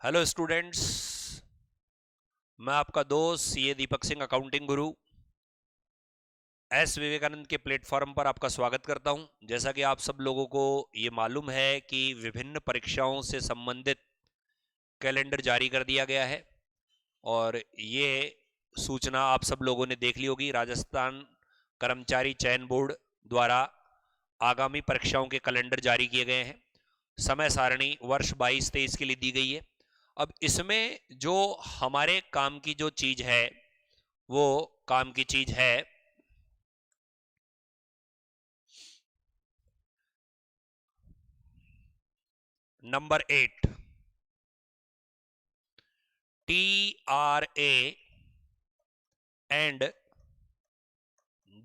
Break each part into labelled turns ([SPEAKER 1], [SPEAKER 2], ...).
[SPEAKER 1] Hello students. मैं आपका दोस्त सीए दीपक सिंह, अकाउंटिंग गुरु, एस विवेकानंद के प्लेटफॉर्म पर आपका स्वागत करता हूं। जैसा कि आप सब लोगों को ये मालूम है कि विभिन्न परीक्षाओं से संबंधित कैलेंडर जारी कर दिया गया है और ये सूचना आप सब लोगों ने देख ली होगी। राजस्थान कर्मचारी चयन बोर्ड द्वारा आगामी परीक्षाओं के कैलेंडर जारी किए गए हैं। समय सारणी वर्ष 22-23 के लिए दी गई है। अब इसमें जो हमारे काम की जो चीज है वो काम की चीज है number 8, TRA and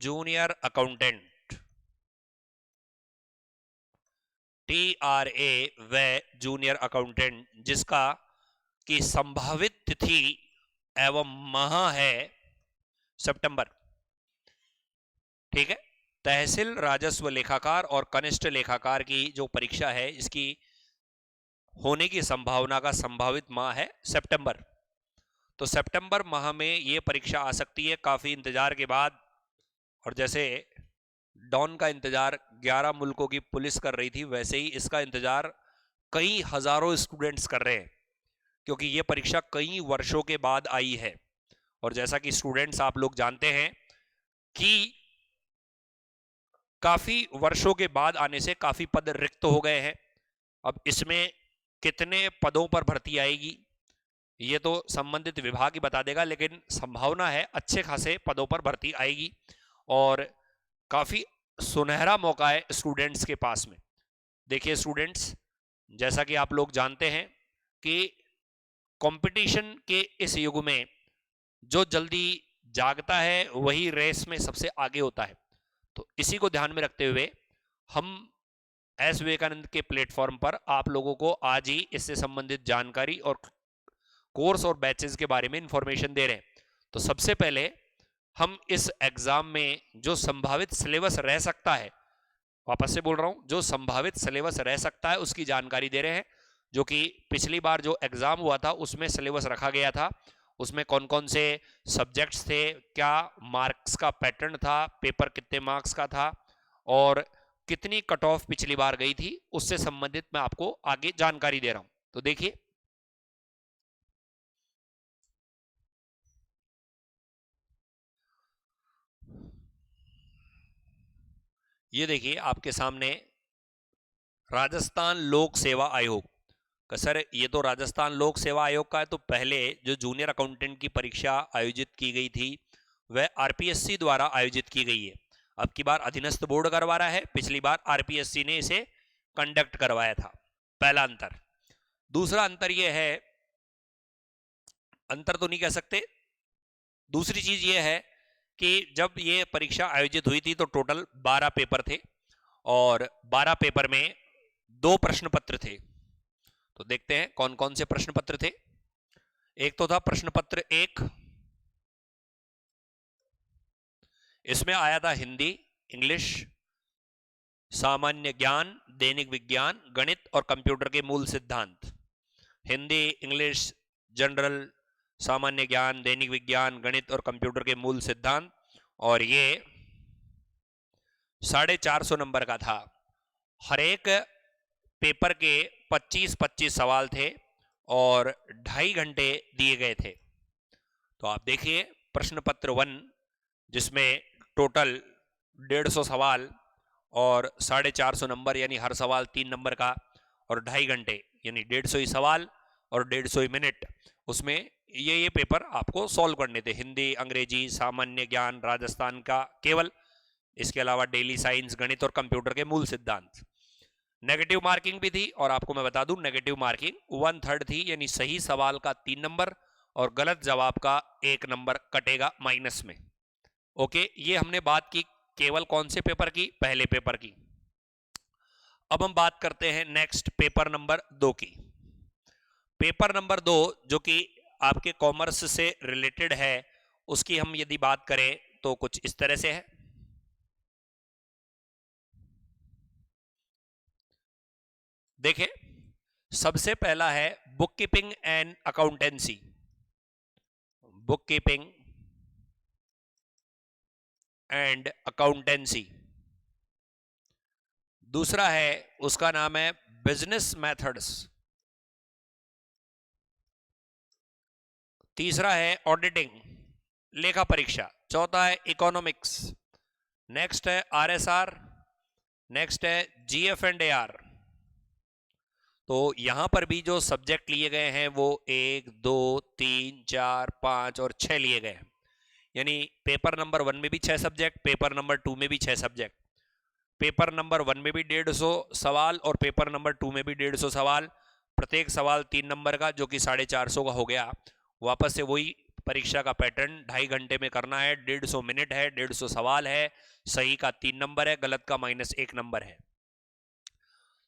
[SPEAKER 1] junior accountant. TRA व जूनियर अकाउंटेंट जिसका की संभावित तिथि एवं माह है सितंबर। ठीक है। तहसील राजस्व लेखाकार और कनिष्ठ लेखाकार की जो परीक्षा है इसकी होने की संभावना का संभावित माह है सितंबर। तो सितंबर माह में यह परीक्षा आ सकती है काफी इंतजार के बाद। और जैसे डॉन का इंतजार 11 मुल्कों की पुलिस कर रही थी, वैसे ही इसका इंतजार कई हजारों स्टूडेंट्स कर रहे हैं, क्योंकि यह परीक्षा कई वर्षों के बाद आई है। और जैसा कि स्टूडेंट्स आप लोग जानते हैं कि काफी वर्षों के बाद आने से काफी पद रिक्त हो गए हैं। अब इसमें कितने पदों पर भर्ती आएगी ये तो संबंधित विभाग ही बता देगा, लेकिन संभावना है अच्छे खासे पदों पर भर्ती आएगी और काफी सुनहरा मौका है स्टूडेंट्स के पास में। देखिए स्टूडेंट्स, जैसा कि आप लोग जानते हैं कि कंपटीशन के इस युग में जो जल्दी जागता है वही रेस में सबसे आगे होता है। तो इसी को ध्यान में रखते हुए हम एस विवेकानंद के प्लेटफॉर्म पर आप लोगों को आज ही इससे संबंधित जानकारी और कोर्स और बैचेस के बारे में इंफॉर्मेशन दे रहे हैं। तो सबसे पहले हम इस एग्जाम में जो संभावित सिलेबस रह सकता है, वापस से बोल रहा हूं, जो संभावित सिलेबस रह सकता है उसकी जानकारी दे रहे हैं। जो कि पिछली बार जो एग्जाम हुआ था उसमें सिलेबस रखा गया था, उसमें कौन कौन से सब्जेक्ट्स थे, क्या मार्क्स का पैटर्न था, पेपर कितने मार्क्स का था और कितनी कट ऑफ पिछली बार गई थी, उससे संबंधित मैं आपको आगे जानकारी दे रहा हूं। तो देखिए, ये देखिए आपके सामने राजस्थान लोक सेवा आयोग का। सर ये तो राजस्थान लोक सेवा आयोग का है। तो पहले जो जूनियर अकाउंटेंट की परीक्षा आयोजित की गई थी वह आरपीएससी द्वारा आयोजित की गई है। अब की बार अधीनस्थ बोर्ड करवा रहा है, पिछली बार आरपीएससी ने इसे कंडक्ट करवाया था। पहला अंतर। दूसरा अंतर यह है, अंतर तो नहीं कह सकते, दूसरी चीज यह है कि जब ये परीक्षा आयोजित हुई थी तो टोटल 12 पेपर थे और 12 पेपर में 2 प्रश्न पत्र थे। तो देखते हैं कौन कौन से प्रश्न पत्र थे। एक तो था प्रश्न पत्र 1, इसमें आया था हिंदी, इंग्लिश, सामान्य ज्ञान, दैनिक विज्ञान, गणित और कंप्यूटर के मूल सिद्धांत। हिंदी, इंग्लिश, जनरल, सामान्य ज्ञान, दैनिक विज्ञान, गणित और कंप्यूटर के मूल सिद्धांत। और ये 450 नंबर का था। हर एक पेपर के 25-25 सवाल थे और 2.5 घंटे दिए गए थे। तो आप देखिए प्रश्न पत्र 1 जिसमें टोटल 150 सवाल और 450 नंबर, यानी हर सवाल 3 नंबर का, और 2.5 घंटे यानी 150 ही सवाल और 150 ही मिनट। उसमें ये पेपर आपको सॉल्व करने थे। हिंदी, अंग्रेजी, सामान्य ज्ञान, राजस्थान का केवल, इसके अलावा डेली साइंस, गणित और कंप्यूटर के मूल सिद्धांत। नेगेटिव मार्किंग भी थी और आपको मैं बता दूं नेगेटिव मार्किंग 1/3 थी, यानी सही सवाल का 3 नंबर और गलत जवाब का 1 नंबर कटेगा माइनस में। ओके, ये हमने बात की केवल कौन से पेपर की, पहले पेपर की। अब हम बात करते हैं नेक्स्ट पेपर नंबर 2 की। पेपर नंबर 2 जो कि आपके कॉमर्स से रिलेटेड है, उसकी हम यदि बात करें तो कुछ इस तरह से है। देखें, सबसे पहला है book keeping and accountancy, book keeping and accountancy. दूसरा है, उसका नाम है बिजनेस मेथड्स। तीसरा है ऑडिटिंग, लेखा परीक्षा। चौथा है इकोनॉमिक्स। नेक्स्ट है आरएसआर। नेक्स्ट है जीएफ&एआर। तो यहां पर भी जो सब्जेक्ट लिए गए हैं वो 1, 2, 3, 4, 5 और 6 लिए गए हैं। यानी पेपर नंबर 1 में भी 6 सब्जेक्ट, पेपर नंबर 2 में भी 6 सब्जेक्ट, पेपर नंबर 1 में भी 150 सवाल और पेपर नंबर 2 में भी 150 सवाल। प्रत्येक सवाल 3 नंबर का, जो कि 450 का हो गया। वापस से वही परीक्षा का पैटर्न 2.5 घंटे में करना है। 150 मिनट है, 150 सवाल है। सही का 3 नंबर है, गलत का -1 नंबर है।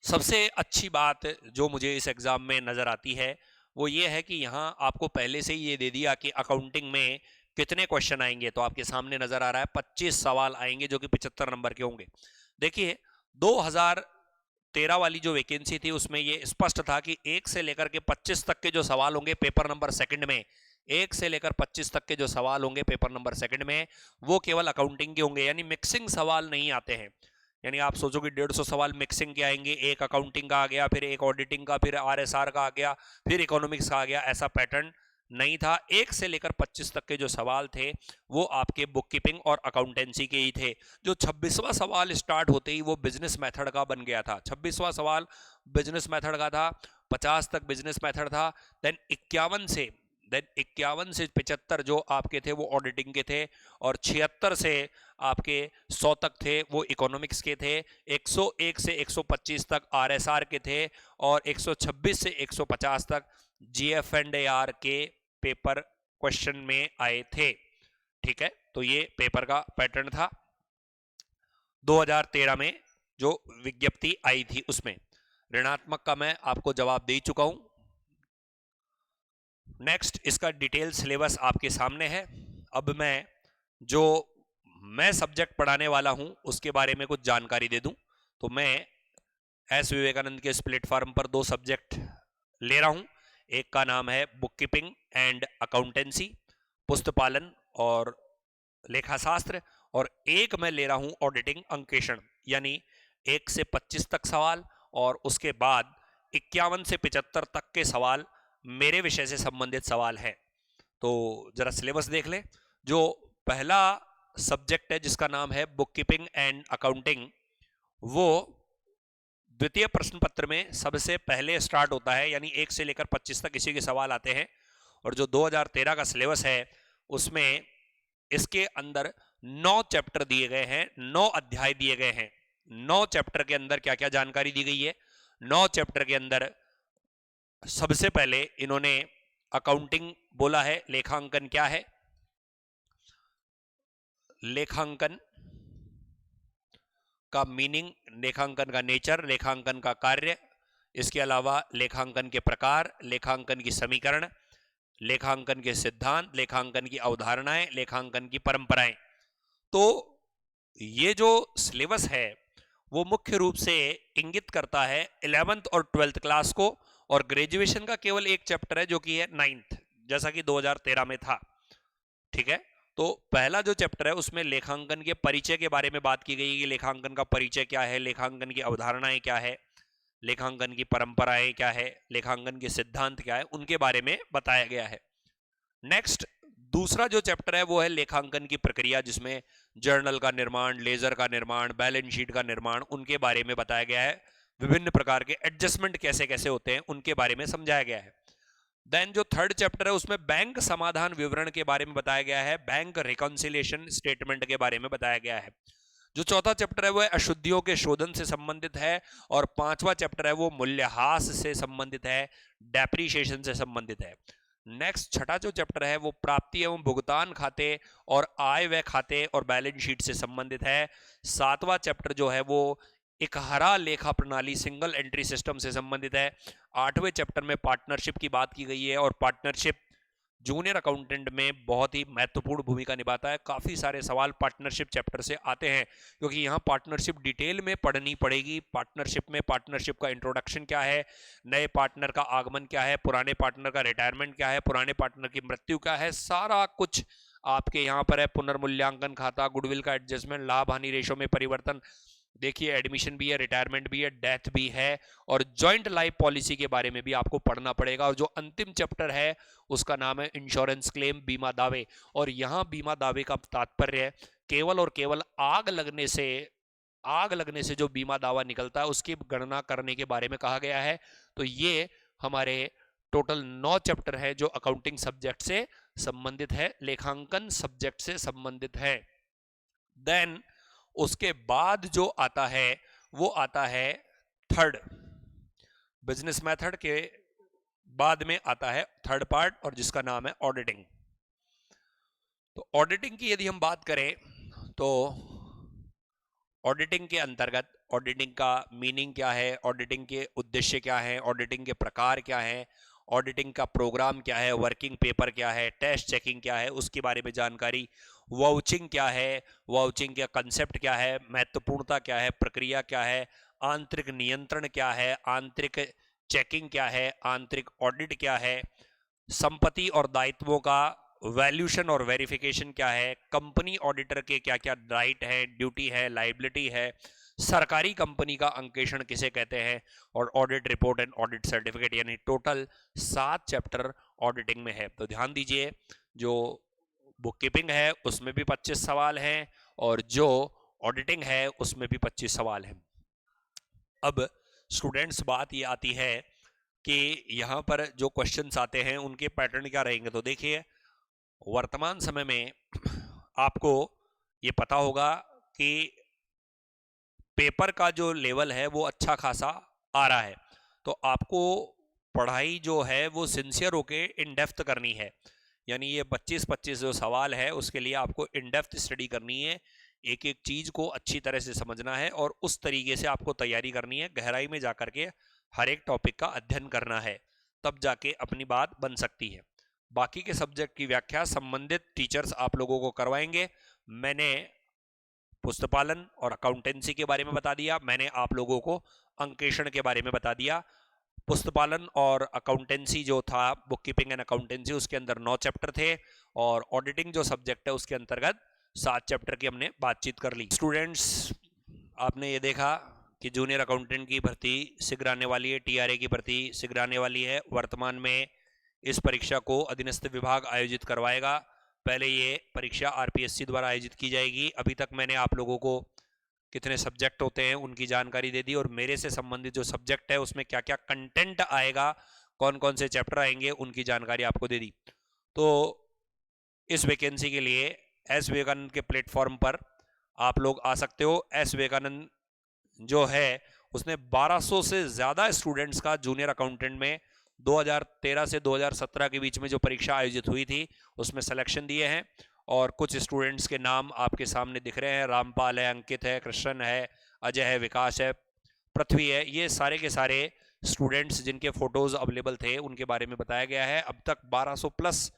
[SPEAKER 1] सबसे अच्छी बात जो मुझे इस एग्जाम में नजर आती है वो ये है कि यहाँ आपको पहले से ही ये दे दिया कि अकाउंटिंग में कितने क्वेश्चन आएंगे। तो आपके सामने नजर आ रहा है 25 सवाल आएंगे जो कि 75 नंबर के होंगे। देखिए 2013 वाली जो वैकेंसी थी उसमें ये स्पष्ट था कि 1 से लेकर के 25 तक के जो सवाल होंगे पेपर नंबर सेकंड में, 1 से लेकर 25 तक के जो सवाल होंगे पेपर नंबर सेकंड में, वो केवल अकाउंटिंग के होंगे। यानी मिक्सिंग सवाल नहीं आते हैं। यानी आप सोचोगे 150 सवाल मिक्सिंग के आएंगे, एक अकाउंटिंग का आ गया, फिर एक ऑडिटिंग का, फिर आरएसआर का आ गया, फिर इकोनॉमिक्स का आ गया। ऐसा पैटर्न नहीं था। 1 से लेकर 25 तक के जो सवाल थे वो आपके बुक कीपिंग और अकाउंटेंसी के ही थे। जो 26वां सवाल स्टार्ट होते ही वो बिजनेस मेथड का बन गया था। 26वां सवाल बिजनेस मेथड का था, 50 तक बिजनेस मेथड था। देन 51 से 75 जो आपके थे वो ऑडिटिंग के थे, और 76 से आपके 100 तक थे वो इकोनॉमिक्स के थे। 101 से 125 तक आरएसआर के थे, और 126 से 150 तक जीएफ&एआर के पेपर क्वेश्चन में आए थे। ठीक है, तो ये पेपर का पैटर्न था 2013 में जो विज्ञप्ति आई थी उसमें। ऋणात्मक का मैं आपको जवाब दे चुका हूं। नेक्स्ट, इसका डिटेल सिलेबस आपके सामने है। अब मैं सब्जेक्ट पढ़ाने वाला हूं उसके बारे में कुछ जानकारी दे दूं। तो मैं एस विवेकानंद के इस प्लेटफॉर्म पर 2 सब्जेक्ट ले रहा हूं। एक का नाम है बुक कीपिंग एंड अकाउंटेंसी, पुस्तपालन और लेखाशास्त्र, और एक मैं ले रहा हूं ऑडिटिंग अंकेषण। यानी 1 से 25 तक सवाल, और उसके बाद 51 से 75 तक के सवाल मेरे विषय से संबंधित सवाल है। तो जरा सिलेबस देख ले। जो पहला सब्जेक्ट है जिसका नाम है बुक कीपिंग एंड अकाउंटिंग, वो द्वितीय प्रश्न पत्र में सबसे पहले स्टार्ट होता है। यानी 1 से लेकर 25 तक इसी के सवाल आते हैं। और जो 2013 का सिलेबस है उसमें इसके अंदर 9 चैप्टर दिए गए हैं, 9 अध्याय दिए गए हैं। 9 चैप्टर के अंदर क्या क्या जानकारी दी गई है? 9 चैप्टर के अंदर सबसे पहले इन्होंने अकाउंटिंग बोला है। लेखांकन क्या है? लेखांकन का मीनिंग, लेखांकन का नेचर, लेखांकन का कार्य, इसके अलावा लेखांकन के प्रकार, लेखांकन की समीकरण, लेखांकन के सिद्धांत, लेखांकन की अवधारणाएं, लेखांकन की परंपराएं। तो ये जो सिलेबस है वो मुख्य रूप से इंगित करता है 11th और 12th क्लास को, और ग्रेजुएशन का केवल एक चैप्टर है जो कि है 9th, जैसा कि 2013 में था। ठीक है, तो पहला जो चैप्टर है उसमें लेखांकन के परिचय के बारे में बात की गई है कि लेखांकन का परिचय क्या है, लेखांकन की अवधारणाएं क्या है, लेखांकन की परंपराएं क्या है, लेखांकन के सिद्धांत क्या है, उनके बारे में बताया गया है। नेक्स्ट, दूसरा जो चैप्टर है वो है लेखांकन की प्रक्रिया, जिसमें जर्नल का निर्माण, लेजर का निर्माण, बैलेंस शीट का निर्माण, उनके बारे में बताया गया है। विभिन्न प्रकार के एडजस्टमेंट कैसे कैसे होते हैं उनके बारे में समझाया गया है। देन जो थर्ड चैप्टर है उसमें बैंक समाधान विवरण के बारे में बताया गया है, बैंक रिकॉन्सिलिएशन स्टेटमेंट के बारे में बताया गया है। जो चौथा चैप्टर है वो अशुद्धियों के शोधन से संबंधित है, और 5वां चैप्टर है वो मूल्यह्रास से संबंधित है, डेप्रीशिएशन से संबंधित है। नेक्स्ट, छठा जो चैप्टर है वो प्राप्ति एवं भुगतान खाते और आय व्यय खाते और बैलेंस शीट से संबंधित है। 7वां चैप्टर जो है वो इकहरा लेखा प्रणाली, सिंगल एंट्री सिस्टम से संबंधित है। 8वें चैप्टर में पार्टनरशिप की बात की गई है, और पार्टनरशिप जूनियर अकाउंटेंट में बहुत ही महत्वपूर्ण भूमिका निभाता है। काफ़ी सारे सवाल पार्टनरशिप चैप्टर से आते हैं, क्योंकि यहाँ पार्टनरशिप डिटेल में पढ़नी पड़ेगी। पार्टनरशिप में पार्टनरशिप का इंट्रोडक्शन क्या है, नए पार्टनर का आगमन क्या है, पुराने पार्टनर का रिटायरमेंट क्या है, पुराने पार्टनर की मृत्यु क्या है, सारा कुछ आपके यहाँ पर है। पुनर्मूल्यांकन खाता, गुडविल का एडजस्टमेंट, लाभ हानि रेशो में परिवर्तन, देखिए एडमिशन भी है, रिटायरमेंट भी है, डेथ भी है, और जॉइंट लाइफ पॉलिसी के बारे में भी आपको पढ़ना पड़ेगा। और जो अंतिम चैप्टर है उसका नाम है इंश्योरेंस क्लेम, बीमा दावे। और यहाँ बीमा दावे का तात्पर्य है केवल और केवल आग लगने से जो बीमा दावा निकलता है उसकी गणना करने के बारे में कहा गया है। तो ये हमारे टोटल 9 चैप्टर है जो अकाउंटिंग सब्जेक्ट से संबंधित है, लेखांकन सब्जेक्ट से संबंधित है। देन उसके बाद जो आता है वो आता है थर्ड, बिजनेस मेथड के बाद में आता है थर्ड पार्ट, और जिसका नाम है ऑडिटिंग। तो ऑडिटिंग की यदि हम बात करें तो ऑडिटिंग के अंतर्गत ऑडिटिंग का मीनिंग क्या है, ऑडिटिंग के उद्देश्य क्या है, ऑडिटिंग के प्रकार क्या है, ऑडिटिंग का प्रोग्राम क्या है, वर्किंग पेपर क्या है, टेस्ट चेकिंग क्या है, उसके बारे में जानकारी, वाउचिंग क्या है, वाउचिंग का कंसेप्ट क्या है, महत्वपूर्णता क्या है, प्रक्रिया क्या है, आंतरिक नियंत्रण क्या है, आंतरिक चेकिंग क्या है, आंतरिक ऑडिट क्या है, संपत्ति और दायित्वों का वैल्यूशन और वेरिफिकेशन क्या है, कंपनी ऑडिटर के क्या क्या राइट है, ड्यूटी है, लाइबिलिटी है, सरकारी कंपनी का अंकेक्षण किसे कहते हैं, और audit report and audit certificate. यानी टोटल 7 चैप्टर ऑडिटिंग में है। तो ध्यान दीजिए, जो बुक कीपिंग है उसमें भी 25 सवाल हैं, और जो ऑडिटिंग है उसमें भी 25 सवाल हैं। अब स्टूडेंट्स, बात ये आती है कि यहाँ पर जो क्वेश्चंस आते हैं उनके पैटर्न क्या रहेंगे। तो देखिए, वर्तमान समय में आपको ये पता होगा कि पेपर का जो लेवल है वो अच्छा खासा आ रहा है। तो आपको पढ़ाई जो है वो सिंसियर होके इन डेप्थ करनी है। यानी ये 25-25 जो सवाल है उसके लिए आपको इन डेप्थ स्टडी करनी है, एक एक चीज को अच्छी तरह से समझना है, और उस तरीके से आपको तैयारी करनी है, गहराई में जाकर के हर एक टॉपिक का अध्ययन करना है, तब जाके अपनी बात बन सकती है। बाकी के सब्जेक्ट की व्याख्या संबंधित टीचर्स आप लोगों को करवाएंगे। मैंने पुस्तपालन और अकाउंटेंसी के बारे में बता दिया, मैंने आप लोगों को अंकेक्षण के बारे में बता दिया। पुस्तपालन और अकाउंटेंसी जो था, बुक कीपिंग एंड अकाउंटेंसी, उसके अंदर 9 चैप्टर थे, और ऑडिटिंग जो सब्जेक्ट है उसके अंतर्गत 7 चैप्टर की हमने बातचीत कर ली। स्टूडेंट्स, आपने ये देखा कि जूनियर अकाउंटेंट की भर्ती शीघ्र आने वाली है, टीआरए की भर्ती शीघ्र आने वाली है। वर्तमान में इस परीक्षा को अधीनस्थ विभाग आयोजित करवाएगा। पहले ये परीक्षा आरपीएससी द्वारा आयोजित की जाएगी। अभी तक मैंने आप लोगों को कितने सब्जेक्ट होते हैं उनकी जानकारी दे दी, और मेरे से संबंधित जो सब्जेक्ट है उसमें क्या क्या कंटेंट आएगा, कौन कौन से चैप्टर आएंगे, उनकी जानकारी आपको दे दी। तो इस वैकेंसी के लिए एस विवेकानंद के प्लेटफॉर्म पर आप लोग आ सकते हो। एस विवेकानंद जो है उसने 1200 से ज़्यादा स्टूडेंट्स का जूनियर अकाउंटेंट में 2013 से 2017 के बीच में जो परीक्षा आयोजित हुई थी उसमें सिलेक्शन दिए हैं, और कुछ स्टूडेंट्स के नाम आपके सामने दिख रहे हैं। रामपाल है, अंकित है, कृष्ण है, अजय है, विकास है, पृथ्वी है। ये सारे के सारे स्टूडेंट्स जिनके फोटोज अवेलेबल थे उनके बारे में बताया गया है। अब तक 1200 प्लस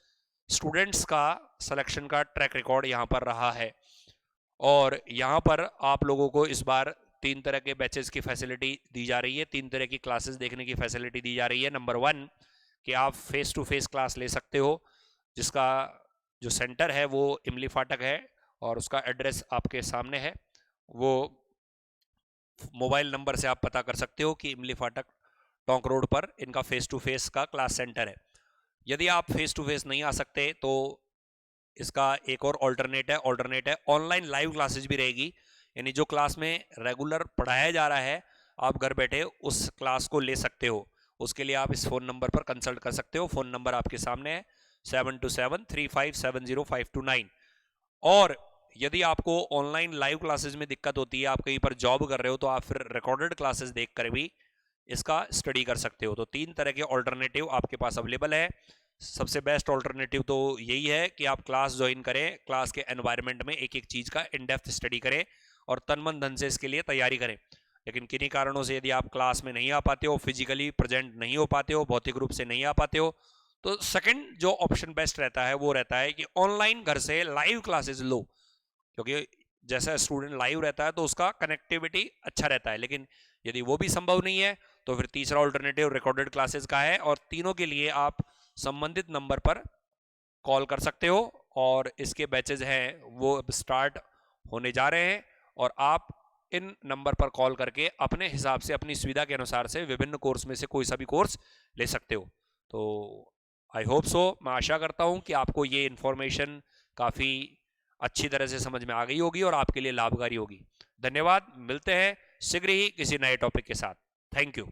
[SPEAKER 1] स्टूडेंट्स का सिलेक्शन का ट्रैक रिकॉर्ड यहाँ पर रहा है, और यहाँ पर आप लोगों को इस बार 3 तरह के बैचेस की फैसिलिटी दी जा रही है, 3 तरह की क्लासेस देखने की फैसिलिटी दी जा रही है। नंबर 1 कि आप फेस टू फेस क्लास ले सकते हो, जिसका जो सेंटर है वो इमली फाटक है, और उसका एड्रेस आपके सामने है। वो मोबाइल नंबर से आप पता कर सकते हो कि इमली फाटक टोंक रोड पर इनका फेस टू फेस का क्लास सेंटर है। यदि आप फेस टू फेस नहीं आ सकते तो इसका एक और ऑल्टरनेट है ऑनलाइन लाइव क्लासेज भी रहेगी। यानी जो क्लास में रेगुलर पढ़ाया जा रहा है आप घर बैठे उस क्लास को ले सकते हो। उसके लिए आप इस फ़ोन नंबर पर कंसल्ट कर सकते हो। फ़ोन नंबर आपके सामने है 7273570529। और यदि आपको ऑनलाइन लाइव क्लासेस में दिक्कत होती है, आप कहीं पर जॉब कर रहे हो, तो आप फिर रिकॉर्डेड क्लासेस देख कर भी इसका स्टडी कर सकते हो। तो 3 तरह के ऑल्टरनेटिव आपके पास अवेलेबल है। सबसे बेस्ट ऑल्टरनेटिव तो यही है कि आप क्लास ज्वाइन करें, क्लास के एनवायरनमेंट में एक एक चीज़ का इन डेप्थ स्टडी करें और तन मन धन से इसके लिए तैयारी करें। लेकिन किन्हीं कारणों से यदि आप क्लास में नहीं आ पाते हो, फिजिकली प्रेजेंट नहीं हो पाते हो, भौतिक रूप से नहीं आ पाते हो, तो सेकंड जो ऑप्शन बेस्ट रहता है वो रहता है कि ऑनलाइन घर से लाइव क्लासेस लो, क्योंकि जैसा स्टूडेंट लाइव रहता है तो उसका कनेक्टिविटी अच्छा रहता है। लेकिन यदि वो भी संभव नहीं है तो फिर तीसरा ऑल्टरनेटिव रिकॉर्डेड क्लासेस का है, और तीनों के लिए आप संबंधित नंबर पर कॉल कर सकते हो, और इसके बैचेज हैं वो अब स्टार्ट होने जा रहे हैं, और आप इन नंबर पर कॉल करके अपने हिसाब से अपनी सुविधा के अनुसार से विभिन्न कोर्स में से कोई सा भी कोर्स ले सकते हो। तो आई होप सो, मैं आशा करता हूं कि आपको ये इन्फॉर्मेशन काफ़ी अच्छी तरह से समझ में आ गई होगी और आपके लिए लाभकारी होगी। धन्यवाद, मिलते हैं शीघ्र ही किसी नए टॉपिक के साथ। Thank you.